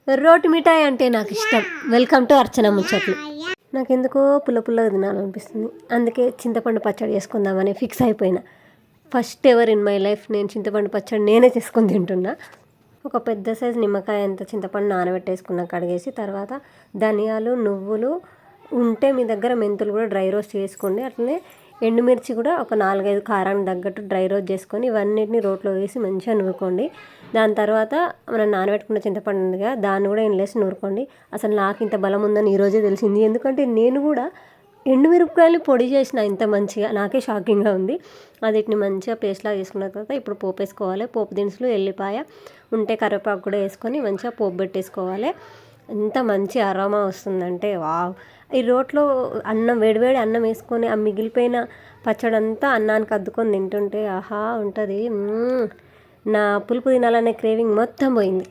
రోటి మిఠాయి అంటే నాకు ఇష్టం. వెల్కమ్ టు అర్చన ముచ్చట్లు. నాకెందుకో పుల్ల పుల్లగా తినాలనిపిస్తుంది. అందుకే చింతపండు పచ్చడి చేసుకుందామని ఫిక్స్ అయిపోయినా. First ever in my life నేను చింతపండు పచ్చడి నేనే చేసుకొని తింటున్నా. ఒక పెద్ద సైజు నిమ్మకాయ అంత చింతపండు నానబెట్టేసుకున్న, కడిగేసి తర్వాత ధనియాలు, నువ్వులు ఉంటే మీ దగ్గర మెంతులు కూడా డ్రై రోస్ట్ చేసుకోండి. అట్లనే ఎండుమిర్చి కూడా ఒక 4-5 కారానికి తగ్గట్టు డ్రై రోస్ట్ చేసుకొని ఇవన్నిటిని రోట్లో వేసి మంచిగా నూరుకోండి. దాని తర్వాత మనం నానబెట్టుకున్న చింతపండు ఉందిగా దాన్ని కూడా ఇందులో నూరుకోండి. అసలు నాకు ఇంత బలం ఉందని ఈరోజే తెలిసింది. ఎందుకంటే నేను కూడా ఎండుమిరపకాయలు పొడి చేసిన ఇంత మంచిగా, నాకే షాకింగ్గా ఉంది. అదిటిని మంచిగా పేస్ట్లా చేసుకున్న తర్వాత ఇప్పుడు పోపు వేసుకోవాలి. పోపు దినుసులు, ఎల్లిపాయ ఉంటే కరివేపాకు కూడా వేసుకొని మంచిగా పోపు పెట్టేసుకోవాలి. ఎంత మంచి అరోమా వస్తుందంటే వావ్. ఈ రోట్లో అన్నం, వేడివేడి అన్నం వేసుకొని ఆ మిగిలిపోయిన పచ్చడంతా అన్నానికి అద్దుకొని తింటుంటే ఆహా ఉంటుంది. నా పులుపు తినాలనే క్రేవింగ్ మొత్తం పోయింది.